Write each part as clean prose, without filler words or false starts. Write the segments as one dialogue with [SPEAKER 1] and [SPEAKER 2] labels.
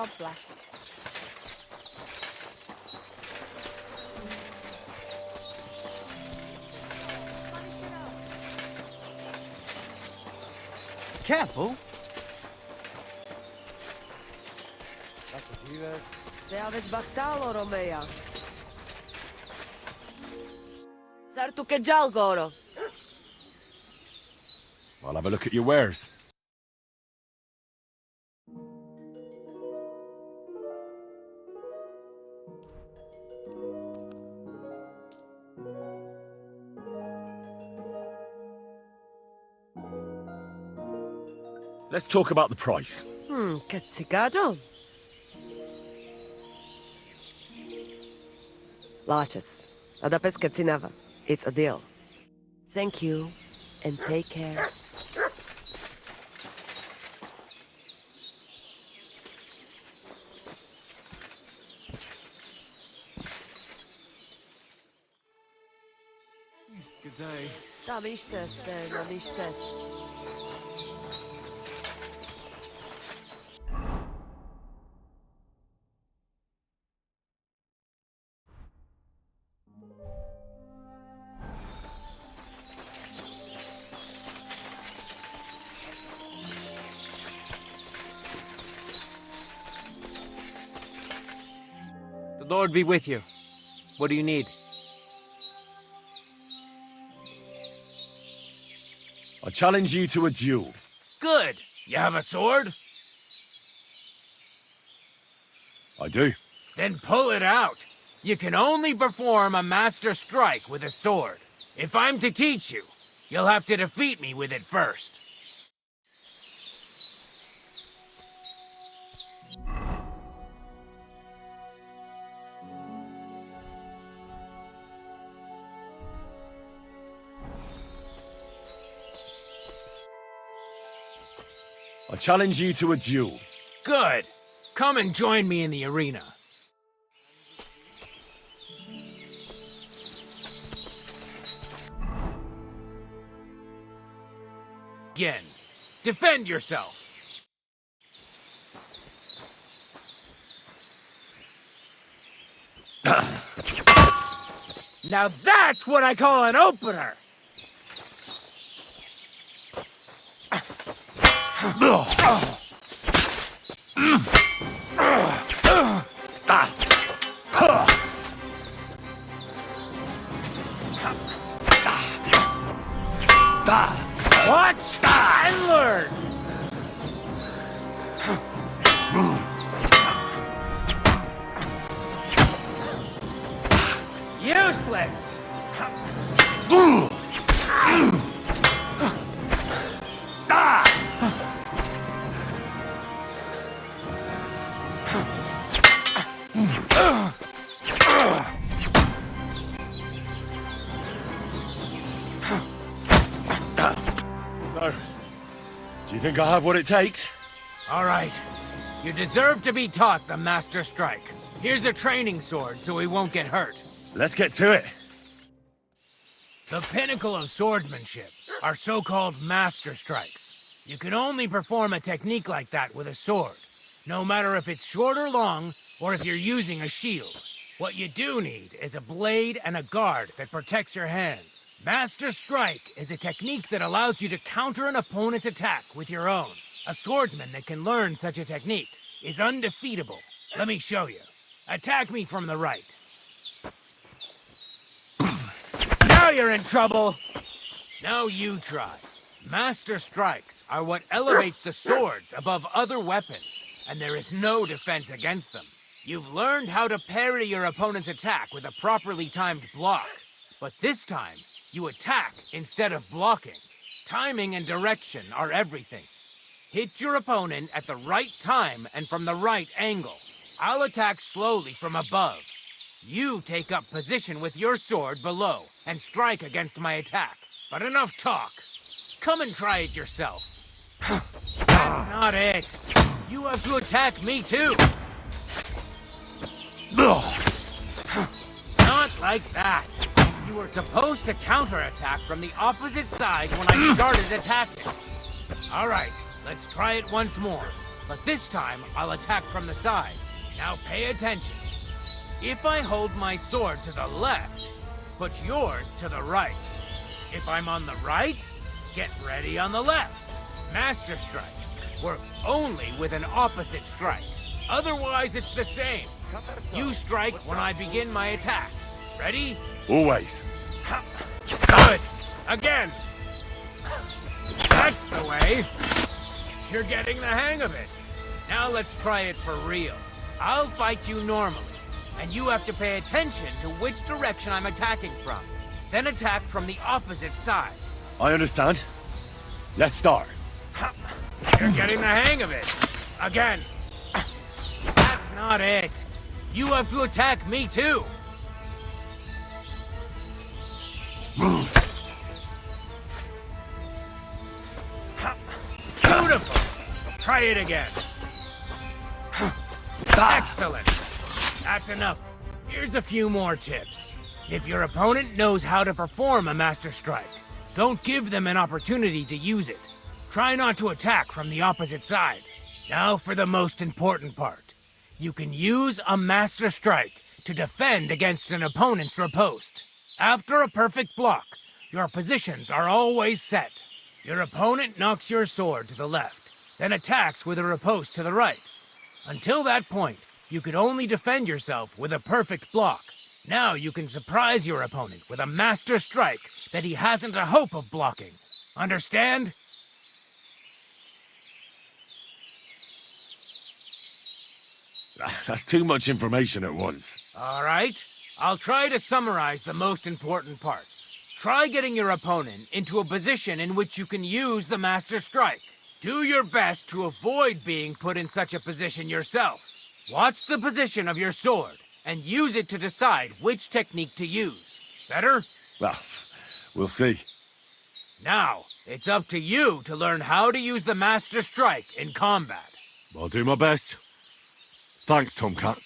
[SPEAKER 1] Hopla.
[SPEAKER 2] Careful.
[SPEAKER 1] Teaves baktalo, Romeja. Sartu ke Jalgoro.
[SPEAKER 3] I'll have a look at your wares. Let's talk about the price.
[SPEAKER 1] Katsikajo? Larches. Adapes Katsinava. It's a deal. Thank you, and take care.
[SPEAKER 3] Good day.
[SPEAKER 1] Namištes.
[SPEAKER 4] The Lord be with you. What do you need?
[SPEAKER 3] I challenge you to a duel.
[SPEAKER 4] Good. You have a sword?
[SPEAKER 3] I do.
[SPEAKER 4] Then pull it out. You can only perform a master strike with a sword. If I'm to teach you, you'll have to defeat me with it first.
[SPEAKER 3] I challenge you to a duel.
[SPEAKER 4] Good. Come and join me in the arena. Again. Defend yourself. Now that's what I call an opener! Watch and learn! Useless!
[SPEAKER 3] So, do you think I have what it takes?
[SPEAKER 4] All right. You deserve to be taught the Master Strike. Here's a training sword so he won't get hurt.
[SPEAKER 3] Let's get to it.
[SPEAKER 4] The pinnacle of swordsmanship are so-called Master Strikes. You can only perform a technique like that with a sword, no matter if it's short or long, or if you're using a shield. What you do need is a blade and a guard that protects your hands. Master Strike is a technique that allows you to counter an opponent's attack with your own. A swordsman that can learn such a technique is undefeatable. Let me show you. Attack me from the right. Now you're in trouble! Now you try. Master Strikes are what elevates the swords above other weapons, and there is no defense against them. You've learned how to parry your opponent's attack with a properly timed block, but this time, you attack instead of blocking. Timing and direction are everything. Hit your opponent at the right time and from the right angle. I'll attack slowly from above. You take up position with your sword below and strike against my attack. But enough talk. Come and try it yourself. That's not it. You have to attack me too. Not like that. You were supposed to counterattack from the opposite side when I started attacking. All right, let's try it once more. but this time I'll attack from the side. Now pay attention. If I hold my sword to the left, put yours to the right. If I'm on the right, get ready on the left. Master Strike works only with an opposite strike. Otherwise, it's the same. You strike when I begin my attack. Ready?
[SPEAKER 3] Always.
[SPEAKER 4] Good. Again. That's the way. You're getting the hang of it. Now let's try it for real. I'll fight you normally, and you have to pay attention to which direction I'm attacking from. Then attack from the opposite side.
[SPEAKER 3] I understand. Let's start.
[SPEAKER 4] You're getting the hang of it. Again. That's not it. You have to attack me too. Beautiful. Try it again. Excellent. That's enough. Here's a few more tips. If your opponent knows how to perform a Master Strike, don't give them an opportunity to use it. Try not to attack from the opposite side. Now for the most important part. You can use a Master Strike to defend against an opponent's riposte. After a perfect block, your positions are always set. Your opponent knocks your sword to the left, then attacks with a riposte to the right. Until that point, you could only defend yourself with a perfect block. Now you can surprise your opponent with a Master Strike that he hasn't a hope of blocking. Understand?
[SPEAKER 3] That's too much information at once.
[SPEAKER 4] All right. I'll try to summarize the most important parts. Try getting your opponent into a position in which you can use the Master Strike. Do your best to avoid being put in such a position yourself. Watch the position of your sword and use it to decide which technique to use. Better?
[SPEAKER 3] Well, we'll see.
[SPEAKER 4] Now, it's up to you to learn how to use the Master Strike in combat.
[SPEAKER 3] I'll do my best. Thanks, Tomcat.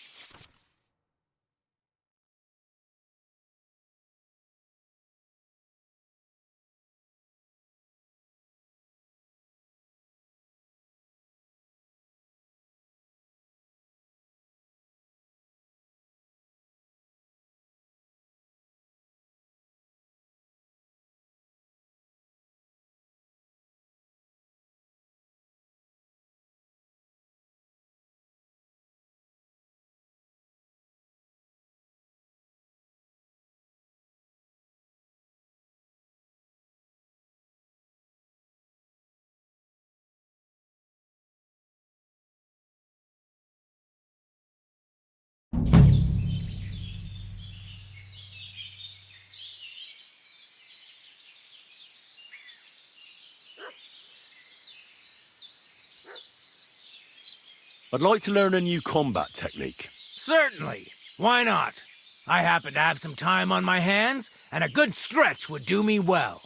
[SPEAKER 3] I'd like to learn a new combat technique.
[SPEAKER 4] Certainly. Why not? I happen to have some time on my hands, and a good stretch would do me well.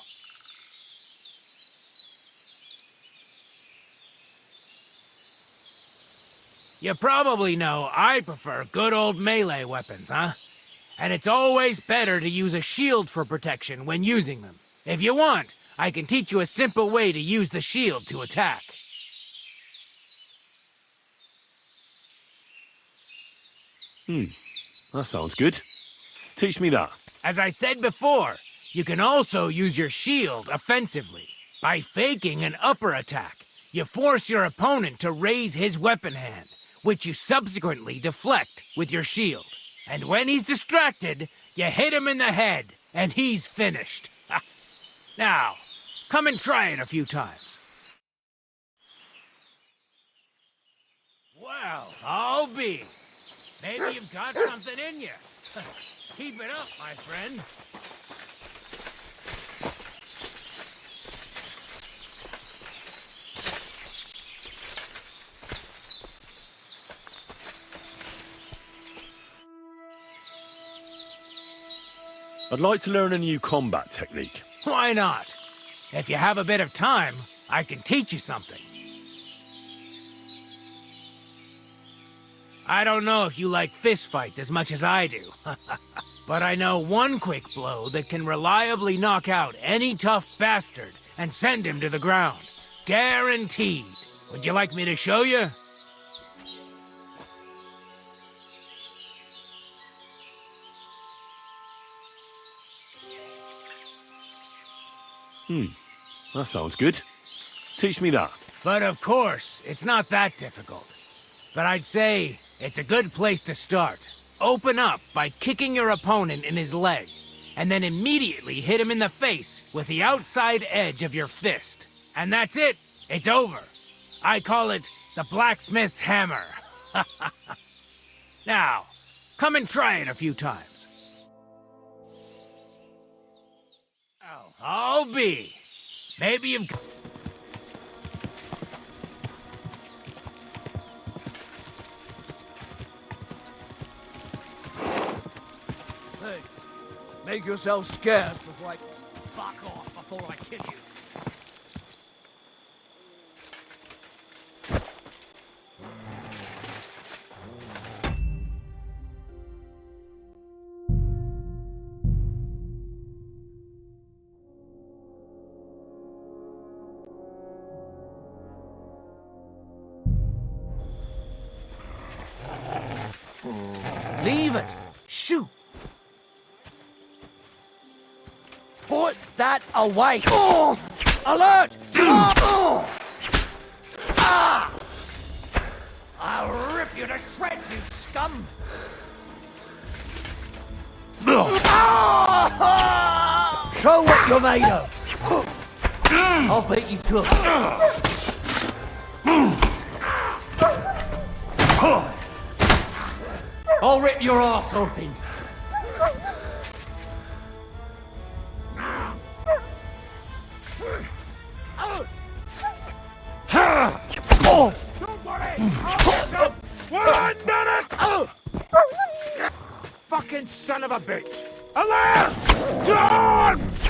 [SPEAKER 4] You probably know I prefer good old melee weapons, huh? And it's always better to use a shield for protection when using them. If you want, I can teach you a simple way to use the shield to attack.
[SPEAKER 3] That sounds good. Teach me that.
[SPEAKER 4] As I said before, you can also use your shield offensively. By faking an upper attack, you force your opponent to raise his weapon hand, which you subsequently deflect with your shield. And when he's distracted, you hit him in the head, and he's finished. Now, come and try it a few times. Well, I'll be. Maybe you've got something in you. Keep it up, my friend.
[SPEAKER 3] I'd like to learn a new combat technique.
[SPEAKER 4] Why not? If you have a bit of time, I can teach you something. I don't know if you like fistfights as much as I do, but I know one quick blow that can reliably knock out any tough bastard and send him to the ground. Guaranteed. Would you like me to show you?
[SPEAKER 3] That sounds good. Teach me that.
[SPEAKER 4] But of course, it's not that difficult. But I'd say it's a good place to start. Open up by kicking your opponent in his leg, and then immediately hit him in the face with the outside edge of your fist. And that's it. It's over. I call it the blacksmith's hammer. Now, come and try it a few times. Oh, I'll be. Maybe you've...
[SPEAKER 2] Hey, make yourself scarce before I... Fuck off before I kill you. Leave it! Shoot! Put that away! Oh! Alert! Ah! I'll rip you to shreds, you scum! Show what you're made of! I'll beat you to it. I'll rip your ass open.
[SPEAKER 3] One minute!
[SPEAKER 4] Fucking son of a bitch!
[SPEAKER 3] Alert! Dogs!